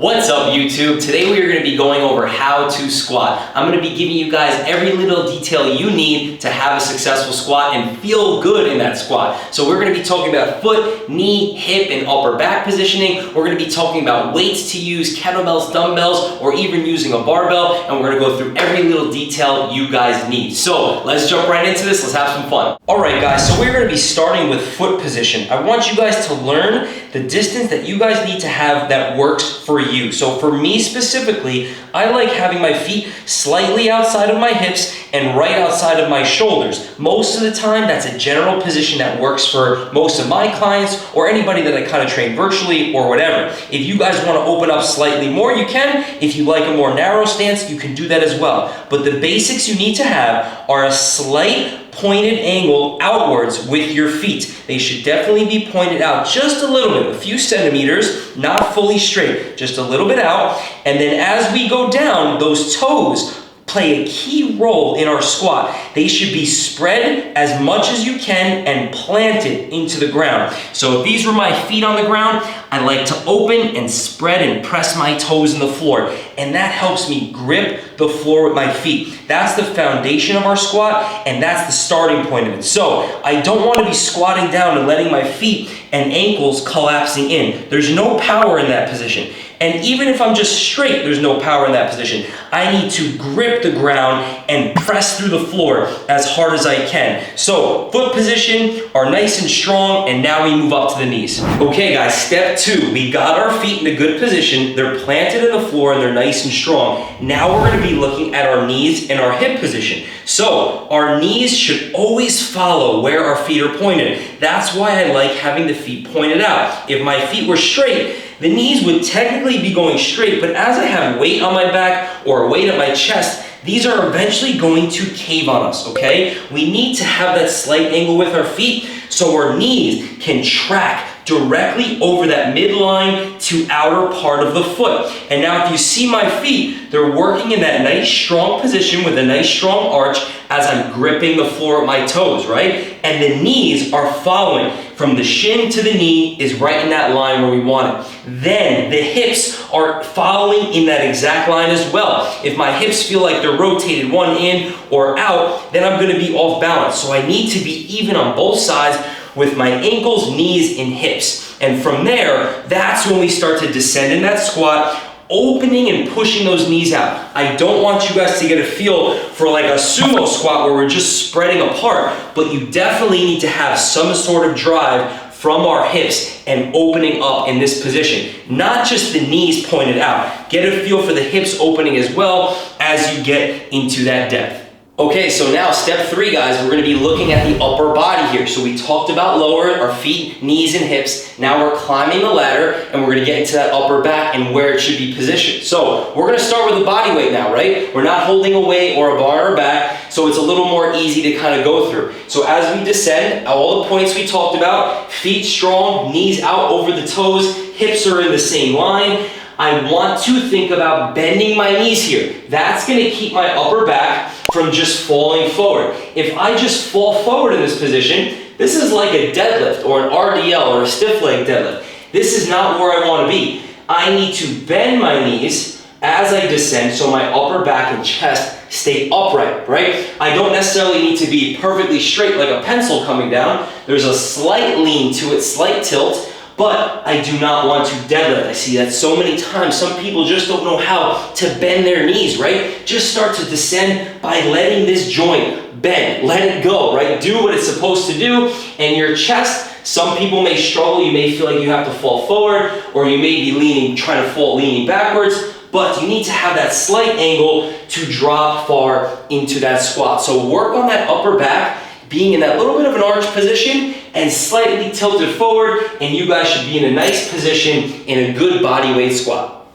What's up, YouTube? Today we are going to be going over how to squat. I'm going to be giving you guys every little detail you need to have a successful squat and feel good in that squat. So we're going to be talking about foot, knee, hip, and upper back positioning. We're going to be talking about weights to use, kettlebells, dumbbells, or even using a barbell, and we're going to go through every little detail you guys need. So let's jump right into this. Let's have some fun. Alright guys, so we're going to be starting with foot position. I want you guys to learn the distance that you guys need to have that works for you. So for me specifically, I like having my feet slightly outside of my hips and right outside of my shoulders. Most of the time, that's a general position that works for most of my clients or anybody that I kind of train virtually or whatever. If you guys want to open up slightly more, you can. If you like a more narrow stance, you can do that as well. But the basics you need to have are a slight pointed angle outwards with your feet. They should definitely be pointed out just a little bit, a few centimeters, not fully straight, just a little bit out. And then as we go down, those toes play a key role in our squat. They should be spread as much as you can and planted into the ground. So if these were my feet on the ground, I like to open and spread and press my toes in the floor. And that helps me grip the floor with my feet. That's the foundation of our squat, and that's the starting point of it. So I don't want to be squatting down and letting my feet and ankles collapsing in. There's no power in that position. And even if I'm just straight, there's no power in that position. I need to grip the ground and press through the floor as hard as I can. So foot position are nice and strong, and now we move up to the knees. Okay guys, step 2. We got our feet in a good position. They're planted in the floor and they're nice and strong. Now we're going to be looking at our knees and our hip position. So our knees should always follow where our feet are pointed. That's why I like having the feet pointed out. If my feet were straight, the knees would technically be going straight, but as I have weight on my back or weight at my chest, these are eventually going to cave on us, okay? We need to have that slight angle with our feet so our knees can track directly over that midline to outer part of the foot. And now if you see my feet, they're working in that nice strong position with a nice strong arch as I'm gripping the floor with my toes, right? And the knees are following. From the shin to the knee is right in that line where we want it. Then the hips are following in that exact line as well. If my hips feel like they're rotated one in or out, then I'm going to be off balance. So I need to be even on both sides with my ankles, knees, and hips. And from there, that's when we start to descend in that squat, opening and pushing those knees out. I don't want you guys to get a feel for like a sumo squat where we're just spreading apart, but you definitely need to have some sort of drive from our hips and opening up in this position. Not just the knees pointed out. Get a feel for the hips opening as well as you get into that depth. Okay, so now step 3, guys, we're going to be looking at the upper body here. So we talked about lower, our feet, knees, and hips. Now we're climbing the ladder, and we're going to get into that upper back and where it should be positioned. So we're going to start with the body weight now, right? We're not holding a weight or a bar on our back, so it's a little more easy to kind of go through. So as we descend, all the points we talked about, feet strong, knees out over the toes, hips are in the same line. I want to think about bending my knees here. That's going to keep my upper back from just falling forward. If I just fall forward in this position, this is like a deadlift or an RDL or a stiff leg deadlift. This is not where I want to be. I need to bend my knees as I descend so my upper back and chest stay upright, right? I don't necessarily need to be perfectly straight like a pencil coming down. There's a slight lean to it, slight tilt. But I do not want to deadlift. I see that so many times. Some people just don't know how to bend their knees, right? Just start to descend by letting this joint bend. Let it go, right? Do what it's supposed to do. And your chest, some people may struggle. You may feel like you have to fall forward, or you may be leaning backwards. But you need to have that slight angle to drop far into that squat. So work on that upper back, being in that little bit of an arch position and slightly tilted forward, and you guys should be in a nice position in a good body weight squat.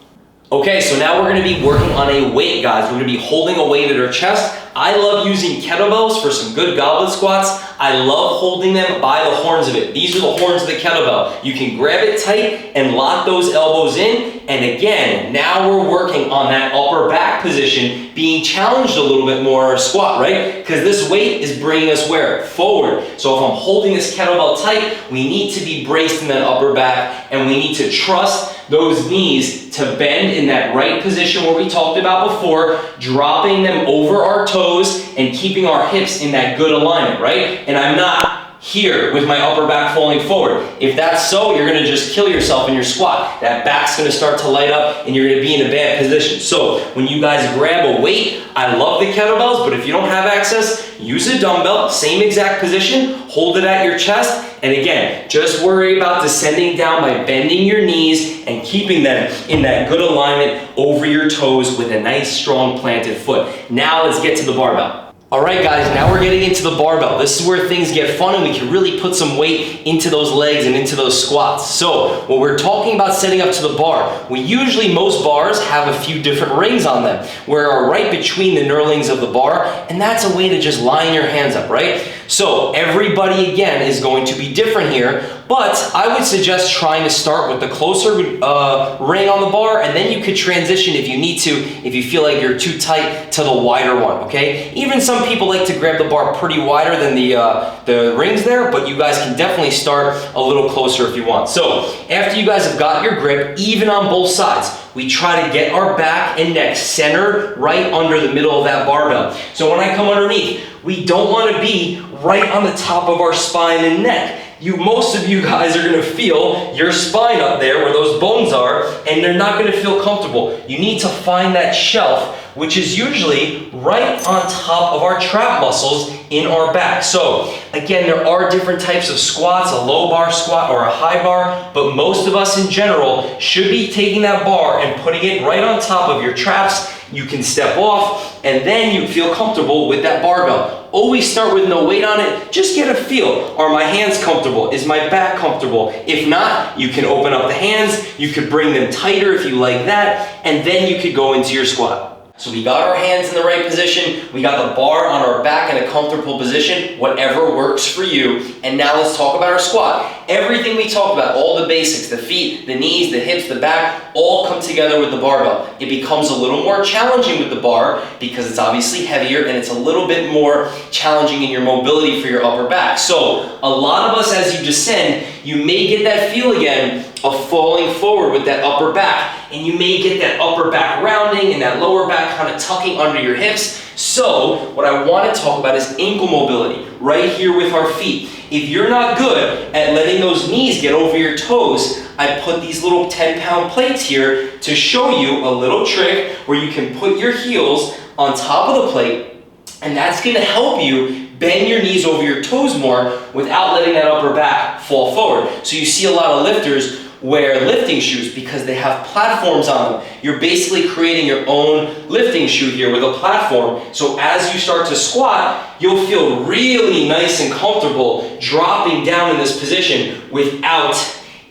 Okay, so now we're going to be working on a weight, guys. We're going to be holding a weight at our chest. I love using kettlebells for some good goblet squats. I love holding them by the horns of it. These are the horns of the kettlebell. You can grab it tight and lock those elbows in. And again, now we're working on that upper back position, being challenged a little bit more in our squat, right? Because this weight is bringing us where? Forward. So if I'm holding this kettlebell tight, we need to be braced in that upper back, and we need to trust those knees to bend in that right position where we talked about before, dropping them over our toes and keeping our hips in that good alignment, right? And I'm not here with my upper back falling forward. If that's so, you're gonna just kill yourself in your squat. That back's gonna start to light up and you're gonna be in a bad position. So when you guys grab a weight, I love the kettlebells, but if you don't have access, use a dumbbell, same exact position, hold it at your chest, and again, just worry about descending down by bending your knees and keeping them in that good alignment over your toes with a nice strong planted foot. Now let's get to the barbell. All right, guys, now we're getting into the barbell. This is where things get fun and we can really put some weight into those legs and into those squats. So when we're talking about setting up to the bar, most bars have a few different rings on them, where are right between the knurlings of the bar, and that's a way to just line your hands up, right? So everybody, again, is going to be different here, but I would suggest trying to start with the closer ring on the bar, and then you could transition if you need to, if you feel like you're too tight, to the wider one, okay? Even some people like to grab the bar pretty wider than the rings there, but you guys can definitely start a little closer if you want. So after you guys have got your grip, even on both sides, we try to get our back and neck centered right under the middle of that barbell. So when I come underneath, we don't want to be right on the top of our spine and neck. Most of you guys are going to feel your spine up there where those bones are, and they're not going to feel comfortable. You need to find that shelf, which is usually right on top of our trap muscles in our back. So again, there are different types of squats, a low bar squat or a high bar, but most of us in general should be taking that bar and putting it right on top of your traps. You can step off and then you feel comfortable with that barbell. Always start with no weight on it. Just get a feel. Are my hands comfortable? Is my back comfortable? If not, you can open up the hands. You could bring them tighter if you like that, and then you could go into your squat. So we got our hands in the right position, we got the bar on our back in a comfortable position, whatever works for you. And now let's talk about our squat. Everything we talked about, all the basics, the feet, the knees, the hips, the back, all come together with the barbell. It becomes a little more challenging with the bar because it's obviously heavier and it's a little bit more challenging in your mobility for your upper back. So a lot of us, as you descend, you may get that feel again of falling forward with that upper back, and you may get that upper back rounding and that lower back kind of tucking under your hips. So what I want to talk about is ankle mobility right here with our feet. If you're not good at letting those knees get over your toes, I put these little 10-pound plates here to show you a little trick where you can put your heels on top of the plate, and that's going to help you bend your knees over your toes more without letting that upper back fall forward. So you see a lot of lifters wear lifting shoes because they have platforms on them. You're basically creating your own lifting shoe here with a platform. So as you start to squat, you'll feel really nice and comfortable dropping down in this position without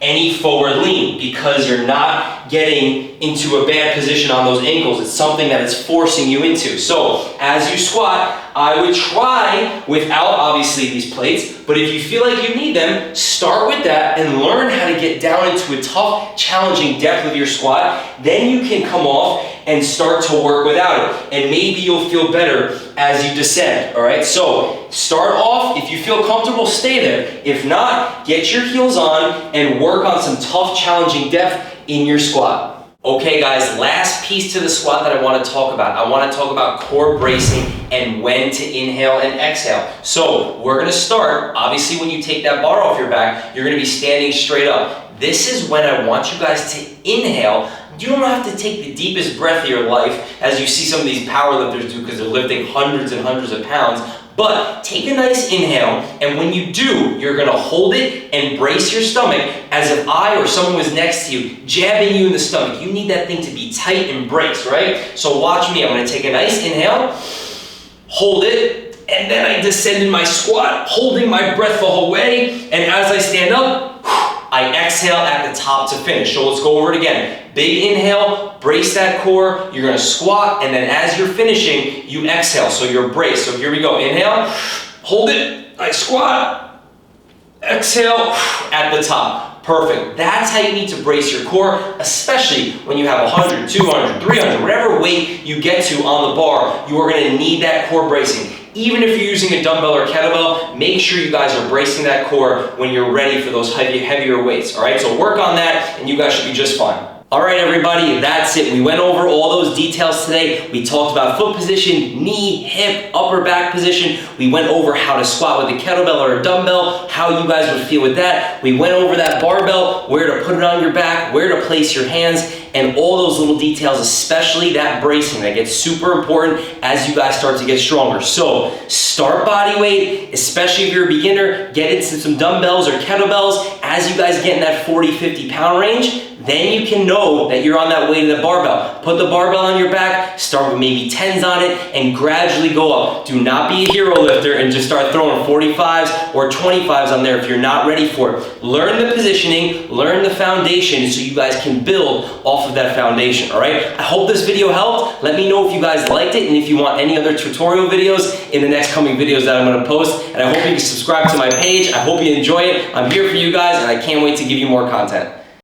any forward lean, because you're not getting into a bad position on those ankles. It's something that it's forcing you into. So as you squat, I would try without obviously these plates, but if you feel like you need them, start with that and learn how to get down into a tough, challenging depth with your squat. Then you can come off and start to work without it, and maybe you'll feel better as you descend. All right, so start off. If you feel comfortable, stay there. If not, get your heels on and work on some tough, challenging depth in your squat. Okay guys, last piece to the squat that I want to talk about. I want to talk about core bracing and when to inhale and exhale. So we're going to start, obviously when you take that bar off your back, you're going to be standing straight up. This is when I want you guys to inhale. You don't have to take the deepest breath of your life, as you see some of these power lifters do because they're lifting hundreds and hundreds of pounds. But take a nice inhale, and when you do, you're gonna hold it and brace your stomach as if I or someone was next to you, jabbing you in the stomach. You need that thing to be tight and braced, right? So watch me. I'm gonna take a nice inhale, hold it, and then I descend in my squat, holding my breath the whole way. And as I stand up, I exhale at the top to finish. So let's go over it again. Big inhale, brace that core, you're gonna squat, and then as you're finishing, you exhale, so you're braced. So here we go, inhale, hold it, I squat, exhale, at the top. Perfect. That's how you need to brace your core, especially when you have 100, 200, 300, whatever weight you get to on the bar, you are gonna need that core bracing. even if you're using a dumbbell or kettlebell, make sure you guys are bracing that core when you're ready for those heavier weights, all right? So work on that and you guys should be just fine. All right, everybody, that's it. We went over all those details today. We talked about foot position, knee, hip, upper back position. We went over how to squat with a kettlebell or a dumbbell, how you guys would feel with that. We went over that barbell, where to put it on your back, where to place your hands, and all those little details, especially that bracing that gets super important as you guys start to get stronger. So start body weight, especially if you're a beginner, get into some dumbbells or kettlebells. As you guys get in that 40, 50 pound range, then you can know that you're on that way to the barbell. Put the barbell on your back, start with maybe 10s on it, and gradually go up. Do not be a hero lifter and just start throwing 45s or 25s on there if you're not ready for it. Learn the positioning, learn the foundation so you guys can build off of that foundation, all right? I hope this video helped. Let me know if you guys liked it and if you want any other tutorial videos in the next coming videos that I'm gonna post. And I hope you can subscribe to my page. I hope you enjoy it. I'm here for you guys and I can't wait to give you more content.